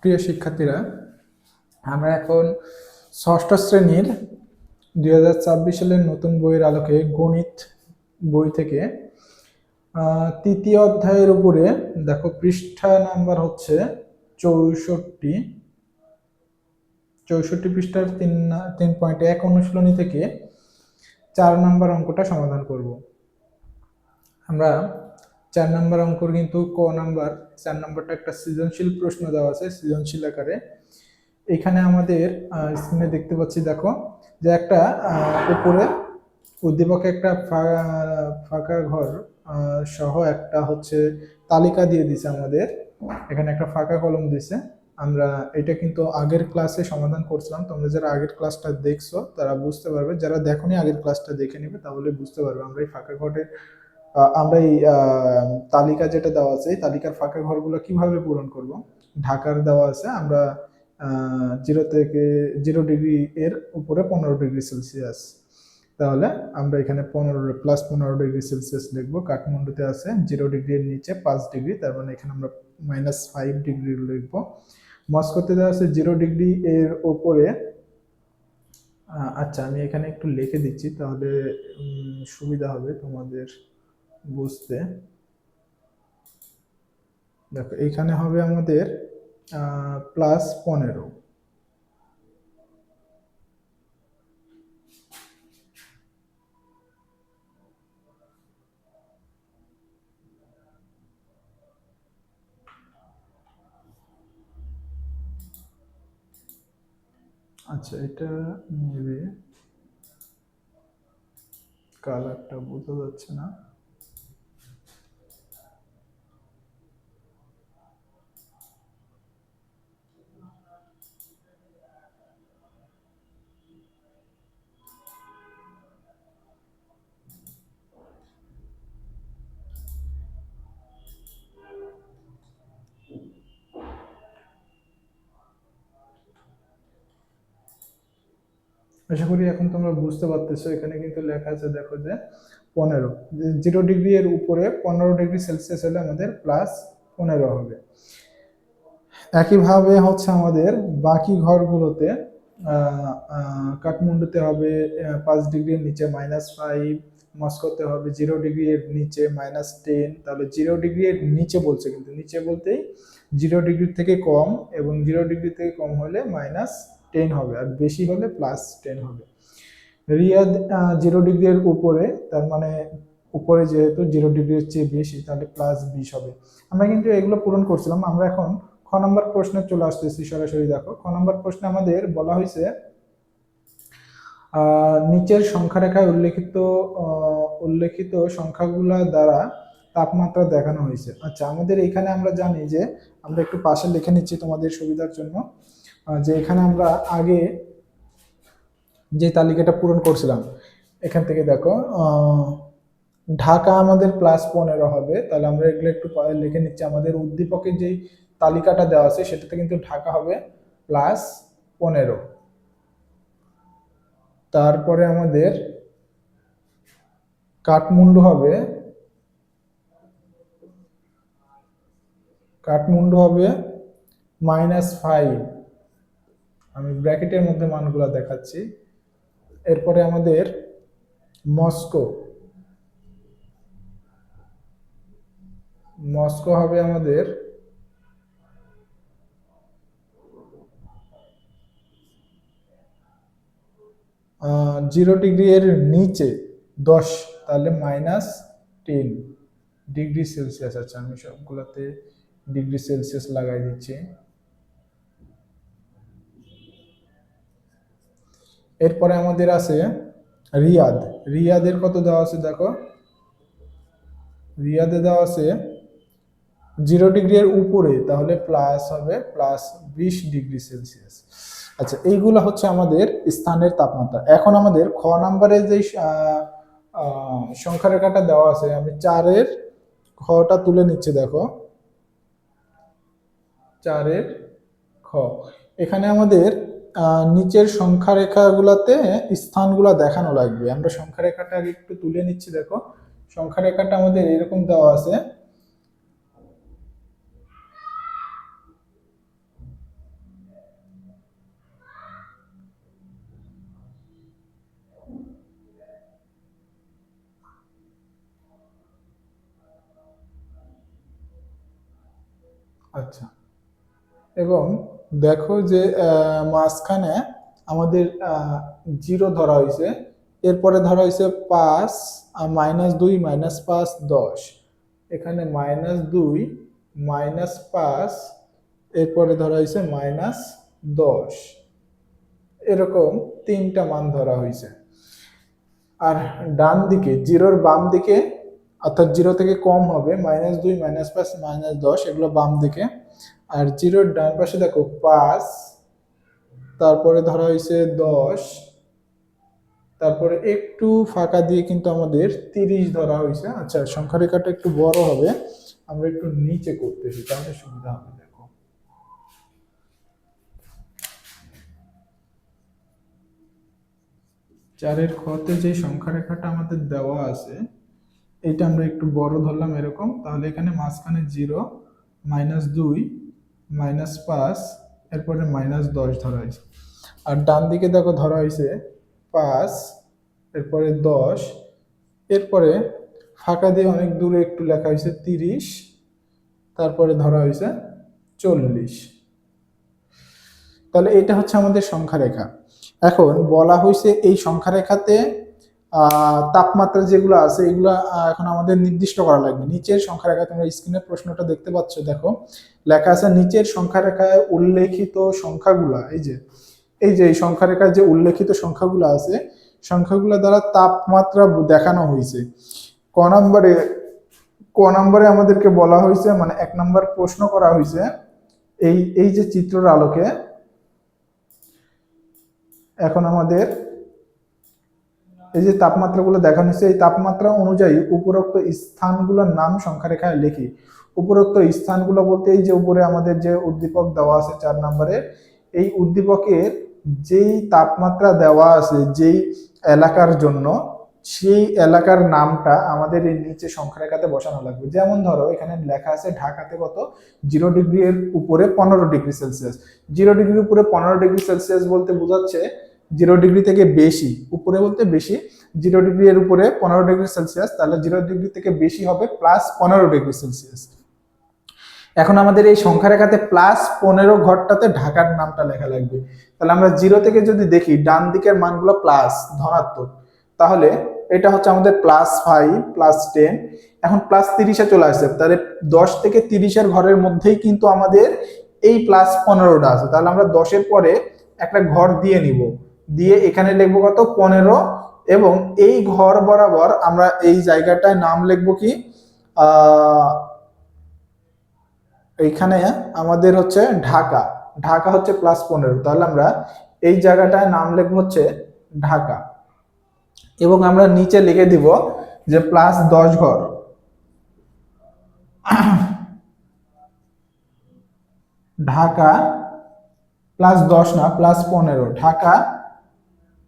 প্রিয় শিক্ষার্থীরা, আমরা এখন ষষ্ঠ শ্রেণীর 2024 সালের নতুন বইয়ের আলোকে গণিত বই থেকে তৃতীয় অধ্যায়ের উপরে দেখো, পৃষ্ঠা নাম্বার হচ্ছে 64 পৃষ্ঠার 3.1 অনুশীলনী থেকে 4 নম্বর অঙ্কটা সমাধান করব। আমরা 4 নম্বর অঙ্কর কিন্তু ক নাম্বার 4 নম্বরটা একটা সৃজনশীল প্রশ্ন দেওয়া আছে, সৃজনশীল আকারে। এখানে আমাদের স্ক্রিনে দেখতে পাচ্ছি, দেখো যে একটা উপরে উদ্দীপকে একটা ফাঁকা ঘর সহ একটা হচ্ছে তালিকা দিয়ে দিছে আমাদের। এখানে একটা ফাঁকা কলম দিছে। আমরা এটা কিন্তু আগের ক্লাসে সমাধান করছিলাম। তোমরা যারা আগের ক্লাসটা দেখছো তারা বুঝতে পারবে, যারা দেখোনি আগের ক্লাসটা দেখে নিবে, তাহলে বুঝতে পারবে আমরা এই ফাঁকা ঘরে আমরা এই তালিকা যেটা দেওয়া আছে, এই তালিকার ফাঁকা ঘরগুলো কিভাবে পূরণ করব। ঢাকার দেওয়া আছে, আমরা 0 এর উপরে 15°C, তাহলে আমরা এখানে 15 +15°C লিখবো। কাঠমান্ডুতে আছে 0° এর নিচে 5°, তার মানে এখানে আমরা -5° লিখবো। মস্কোতে দেওয়া আছে 0° এর উপরে, আচ্ছা আমি এখানে একটু লিখে দিচ্ছি তাহলে সুবিধা হবে তোমাদের বুঝতে। দেখো এখানে হবে আমাদের +15। আচ্ছা, এটা নেবে, কালারটা বোঝা যাচ্ছে না। আশা করি এখন তোমরা বুঝতে পারতেছো। এখানে কিন্তু লেখা আছে, দেখো যে 15, 0° এর উপরে 15°C হলে আমাদের +15 হবে। একইভাবে হচ্ছে আমাদের বাকি ঘরগুলোতে কাঠমান্ডুতে হবে 5° এর নিচে -5, মস্কোতে হবে 0° এর নিচে -10। তাহলে 0° এর নিচে বলছে, কিন্তু নিচে বলতেই 0° থেকে কম, এবং 0° থেকে কম হলে -10 হবে, আর বেশি হলে +10 হবে। রিয়াদ 0° এর উপরে, তার মানে উপরে যেহেতু 0° এর চেয়ে বেশি, তাহলে +20 হবে। আমরা কিন্তু এগুলো পূরণ করছিলাম। আমরা এখন খ নম্বর প্রশ্নে চলে আসতেছি সরাসরি। দেখো খ নম্বর প্রশ্নে আমাদের বলা হয়েছে নিচের সংখ্যা রেখায় উল্লেখিত সংখ্যাগুলা দ্বারা তাপমাত্রা দেখানো হয়েছে। আচ্ছা, আমাদের এখানে আমরা জানি যে, আমরা একটু পাশে লিখে নিচ্ছি তোমাদের সুবিধার জন্য, যে এখানে আমরা আগে যে তালিকাটা পূরণ করছিলাম, এখান থেকে দেখো ঢাকা আমাদের +15 হবে। তাহলে আমরা এগুলো একটু লিখে নিচ্ছি। আমাদের উদ্দীপকের যে তালিকাটা দেওয়া আছে সেটাতে কিন্তু ঢাকা হবে +15। তারপরে আমাদের কাঠমান্ডু হবে -5। আমি ব্র্যাকেটের মধ্যে মানগুলো দেখাচ্ছি। এরপরে আমাদের মস্কো হবে আমাদের 0° এর নিচে 10, তাহলে -10°C। আচ্ছা, আমি সবগুলোতে °C লাগাই দিচ্ছি। এরপরে আমাদের আছে রিয়াদের কত দেওয়া আছে, দেখো রিয়াদে দেওয়া আছে 0° এর উপরে, তাহলে প্লাস হবে +20°C। আচ্ছা, এইগুলো হচ্ছে আমাদের স্থানের তাপমাত্রা। এখন আমাদের খ নাম্বারে যে সংখ্যা রেখাটা দেওয়া আছে, আমি 4-এর খটা তুলে নিচ্ছি। দেখো 4-এর খ, এখানে আমাদের নিচের সংখ্যা রেখাগুলোতে স্থানগুলো দেখানো লাগবে। আমরা সংখ্যা রেখাটা আগে একটু তুলে নিচ্ছি। দেখো সংখ্যা রেখাটা আমাদের এরকম দেওয়া আছে, আচ্ছা, এবং দেখো যে মাঝখানে আমাদের 0 ধরা হয়েছে, এরপরে ধরা হয়েছে 5 আর -2 -5 10, এখানে -2 -5, এরপরে ধরা হয়েছে -10, এরকম 3টা মান ধরা হয়েছে। আর ডান দিকে জিরোর বাম দিকে, অর্থাৎ 0 থেকে কম হবে -2 -5 -10, এগুলো বাম দিকে। আর জিরোর ডান পাশে দেখো 5, তারপরে ধরা হয়েছে 10, তারপরে একটু ফাঁকা দিয়ে কিন্তু আমাদের 30 ধরা হয়েছে। আচ্ছা, সংখ্যা রেখাটা একটু বড় হবে, আমরা একটু নিচে করতেছি তাহলে সুবিধা হবে। দেখো, 4-এর খতে যে সংখ্যা রেখাটা আমাদের দেওয়া আছে, এটা আমরা একটু বড় ধরলাম এরকম, তাহলে এখানে মাঝখানে 0 -2 -5, এরপরে -10 ধরা হয়েছে। আর ডান দিকে দেখো ধরা হয়েছে 5, এরপরে 10, এরপরে ফাঁকা দিয়ে অনেক দূরে একটু লেখা হয়েছে 30, তারপরে ধরা হয়েছে 40। তাহলে এটা হচ্ছে আমাদের সংখ্যা রেখা। এখন বলা হয়েছে এই সংখ্যা রেখাতে তাপমাত্রা যেগুলো আছে এগুলো এখন আমাদের নির্দিষ্ট করা লাগবে। নিচের সংখ্যা রেখা, তোমরা স্ক্রিনের প্রশ্নটা দেখতে পাচ্ছ, দেখো লেখা আছে নিচের সংখ্যা রেখায় উল্লেখিত সংখ্যাগুলা, এই সংখ্যা রেখায় যে উল্লেখিত সংখ্যাগুলো আছে, সংখ্যাগুলো দ্বারা তাপমাত্রা দেখানো হয়েছে। ক নম্বরে আমাদেরকে বলা হয়েছে, মানে 1 নম্বর প্রশ্ন করা হয়েছে, এই যে চিত্রের আলোকে এখন আমাদের এই যে তাপমাত্রাগুলো দেখানো হচ্ছে, এই তাপমাত্রা অনুযায়ী উপরোক্ত স্থানগুলোর নাম সংখ্যা রেখায় লিখি। উপরোক্ত স্থানগুলো বলতে এই যে উপরে আমাদের যে উদ্দীপক দেওয়া আছে 4 নম্বরে, এই উদ্দীপকের যেই তাপমাত্রা দেওয়া আছে যেই এলাকার জন্য, সেই এলাকার নামটা আমাদের এই নিচে সংখ্যা রেখাতে বসানো লাগবে। যেমন ধরো এখানে লেখা আছে ঢাকাতে কত, 0 ডিগ্রি এর উপরে 15 ডিগ্রি সেলসিয়াস। 0 ডিগ্রির উপরে 15 ডিগ্রি সেলসিয়াস বলতে বোঝাচ্ছে 0 ডিগ্রি থেকে বেশি, উপরে বলতে বেশি। 0 ডিগ্রি এর উপরে 15 ডিগ্রি সেলসিয়াস, তাহলে 0 ডিগ্রি থেকে বেশি হবে +15 ডিগ্রি সেলসিয়াস। এখন আমাদের এই সংখ্যা রেখাতে +15 ঘরটাতে ঢাকার নামটা লেখা লাগবে। তাহলে আমরা 0 থেকে যদি দেখি ডান দিকের মানগুলো প্লাস, ধনাত্মক, তাহলে এটা হচ্ছে আমাদের +5 +10। এখন +30 এ চলে আসছে, তাহলে 10 থেকে 30 এর ঘরের মধ্যেই কিন্তু আমাদের এই +15টা আছে। তাহলে আমরা 10 এর পরে একটা ঘর দিয়ে নিব, দিয়ে এখানে লিখবো কত, 15, এবং এই ঘর বরাবর আমরা এই জায়গাটায় নাম লিখবো কি, এইখানে আমাদের হচ্ছে ঢাকা, ঢাকা হচ্ছে +15, তাহলে আমরা এই জায়গাটায় নাম লিখবো হচ্ছে ঢাকা, এবং আমরা নিচে লিখে দিব যে +10 ঘর, ঢাকা +10 না +15, ঢাকা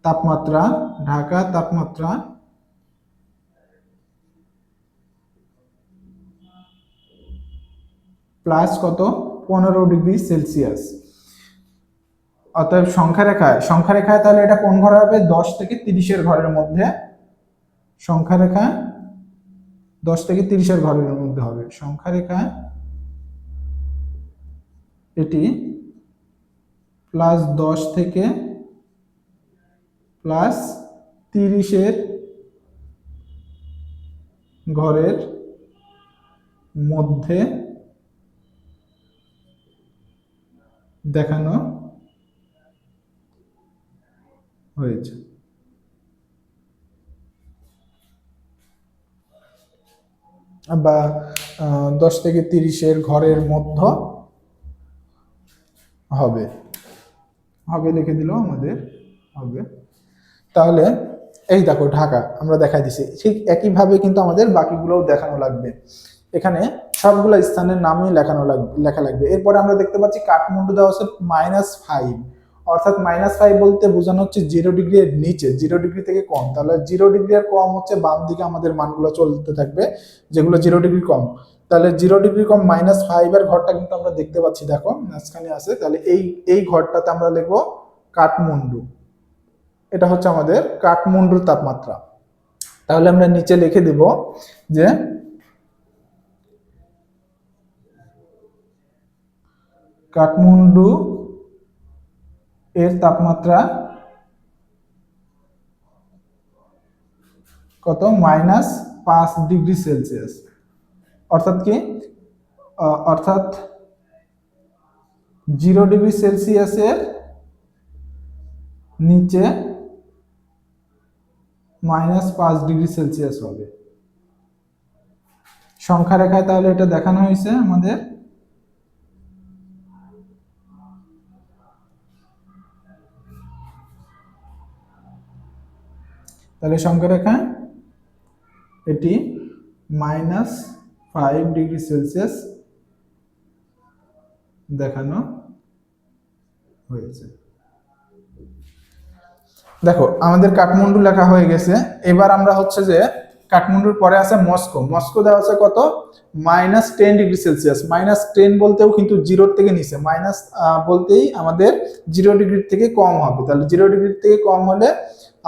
তাপমাত্রা, ঢাকা তাপমাত্রা প্লাস কত, 15 ডিগ্রি সেলসিয়াস। অতএব সংখ্যা রেখায় তাহলে এটা কোন ঘর হবে, 10 থেকে 30 এর ঘরের মধ্যে, সংখ্যা রেখা 10 থেকে 30 এর ঘরের মধ্যে হবে। সংখ্যা রেখা এটি +10 থেকে +30 এর ঘরের মধ্যে দেখানো হয়েছে। বা 10 থেকে 30 এর ঘরের মধ্যে হবে, হবে লিখে দিল আমাদের হবে। তাহলে এই দেখো ঢাকা আমরা দেখাই দিছি, ঠিক একইভাবে কিন্তু আমাদের বাকিগুলোও দেখানো লাগবে। এখানে সবগুলো স্থানের নামই লেখা লাগবে। এরপরে আমরা দেখতে পাচ্ছি কাঠমান্ডু দেওয়া আছে -5, অর্থাৎ -5 বলতে বোঝানো হচ্ছে 0 ডিগ্রি এর নিচে, 0 ডিগ্রি থেকে কম। তাহলে 0 ডিগ্রি এর কম হচ্ছে বাম দিকে আমাদের মানগুলো চলতে থাকবে, যেগুলো 0 ডিগ্রি কম। তাহলে 0 ডিগ্রি কম -5 এর ঘরটা কিন্তু আমরা দেখতে পাচ্ছি, দেখো মাঝখানে আছে। তাহলে এই ঘরটাতে আমরা লিখবো কাঠমান্ডু, এটা হচ্ছে আমাদের কাঠমান্ডুর তাপমাত্রা। তাহলে আমরা নিচে লিখে দিব যে কাঠমান্ডু এর তাপমাত্রা কত? -5 ডিগ্রি সেলসিয়াস। অর্থাৎ কি? অর্থাৎ 0 ডিগ্রি সেলসিয়াসের নিচে -5 ডিগ্রি সেলসিয়াস হবে। সংখ্যা রেখায় তাহলে এটা দেখানো হয়েছে আমাদের। তাহলে সংখ্যা রেখায় এটি -5 ডিগ্রি সেলসিয়াস দেখানো হয়েছে। দেখো আমাদের কাঠমান্ডু লেখা হয়ে গেছে। এবার আমরা হচ্ছে যে কাঠমান্ডুর পরে আছে মস্কো। মস্কো দেওয়া আছে কত? -10 ডিগ্রি সেলসিয়াস। -10 বলতেও কিন্তু 0 থেকে নিচে, মাইনাস বলতেই আমাদের 0 ডিগ্রির থেকে কম হবে। তাহলে 0 ডিগ্রির থেকে কম হলে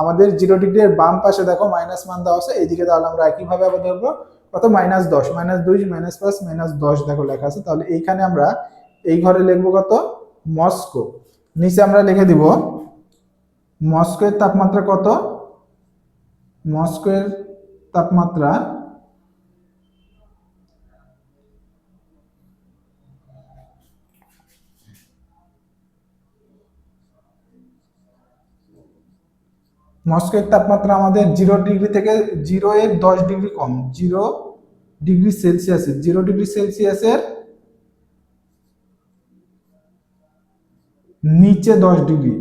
আমাদের 0 ডিগ্রি এর বাম পাশে দেখো মাইনাস মান দেওয়া আছে, এইদিকে তাহলে আমরা একইভাবে আবার ধরবো কত? -10, -2, -5, -10 দেখো লেখা আছে। তাহলে এইখানে আমরা এই ঘরে লিখবো কত? মস্কো। নিচে আমরা লিখে দিব মস্কোর তাপমাত্রা কত? মস্কোর তাপমাত্রা আমাদের 0 ডিগ্রি থেকে 0 এর 10 ডিগ্রি কম। 0 ডিগ্রি সেলসিয়াসের নিচে 10 ডিগ্রি।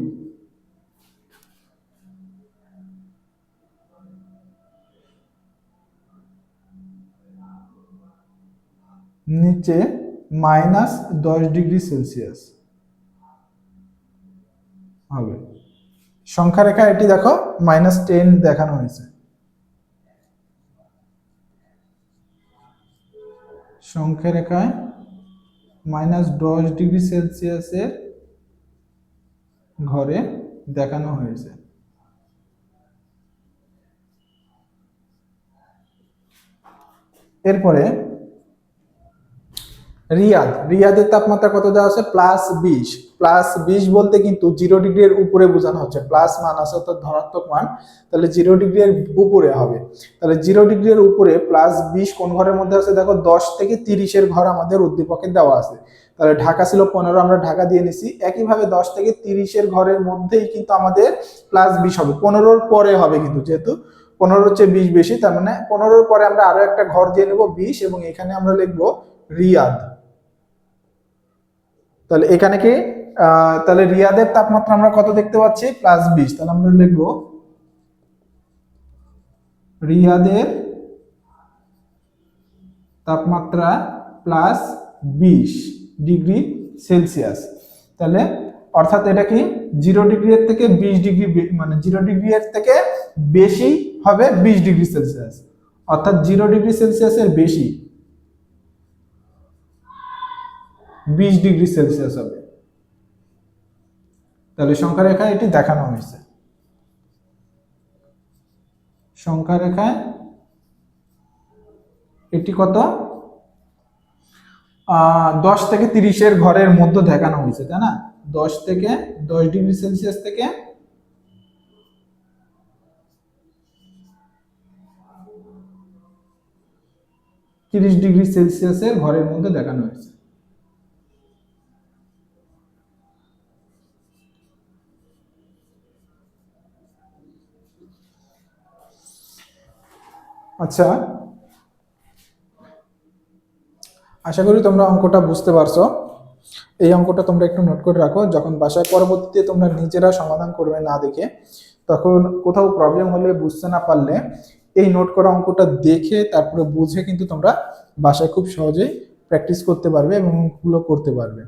নিচে -10 ডিগ্রি সেলসিয়াস হবে। সংখ্যা রেখা এটি দেখো -10 দেখানো হয়েছে। সংখ্যা রেখায় -10 ডিগ্রি সেলসিয়াসের ঘরে দেখানো হয়েছে। এরপরে রিয়াদের তাপমাত্রা কত দেওয়া আছে? +20। +20 বলতে কিন্তু 0 ডিগ্রি এর উপরে বোঝানো হচ্ছে। প্লাস মান আছে অর্থাৎ ধনাত্মক মান, তাহলে 0 ডিগ্রি এর উপরে হবে। তাহলে 0 ডিগ্রি এর উপরে +20 কোন ঘরের মধ্যে আছে? দেখো 10 থেকে 30 এর ঘর আমাদের উদ্দীপকে দেওয়া আছে। তাহলে ঢাকা ছিল 15, আমরা ঢাকা দিয়ে নিছি। একইভাবে 10 থেকে 30 এর ঘরের মধ্যেই কিন্তু আমাদের +20 হবে। 15-র পরে হবে কিন্তু, যেহেতু 15-র চেয়ে 20 বেশি, তার মানে 15-র পরে আমরা আরো একটা ঘর দিয়ে নেব 20, এবং এখানে আমরা লিখবো রিয়াদ। তাহলে এখানে কি তাহলে রিয়াদের তাপমাত্রা আমরা কত দেখতে পাচ্ছি? +20। তাহলে আমরা লিখবো রিয়াদের তাপমাত্রা +20 ডিগ্রি সেলসিয়াস। তাহলে অর্থাৎ এটা কি 0 ডিগ্রি এর থেকে 20 ডিগ্রি, মানে 0 ডিগ্রি এর থেকে বেশি হবে 20 ডিগ্রি সেলসিয়াস। অর্থাৎ 0 ডিগ্রি সেলসিয়াসের বেশি 20 ডিগ্রি সেলসিয়াস হবে। তাহলে সংখ্যা রেখায় এটি দেখানো হয়েছে। সংখ্যা রেখায় এটি কত? 10 থেকে 30 এর ঘরের মধ্যে দেখানো হয়েছে, তাই না? 10 ডিগ্রি সেলসিয়াস থেকে 30 ডিগ্রি সেলসিয়াসের ঘরের মধ্যে দেখানো হয়েছে। আচ্ছা, আশা করি তোমরা অঙ্কটা বুঝতে পারছো। এই অঙ্কটা তোমরা একটু নোট করে রাখো, যখন বাসায় পরবর্তীতে তোমরা নিজেরা সমাধান করবে না দেখে, তখন কোথাও প্রবলেম হলে, বুঝতে না পারলে এই নোট করা অঙ্কটা দেখে তারপরে বুঝে কিন্তু তোমরা বাসায় খুব সহজেই প্র্যাকটিস করতে পারবে এবং অঙ্কগুলো করতে পারবে।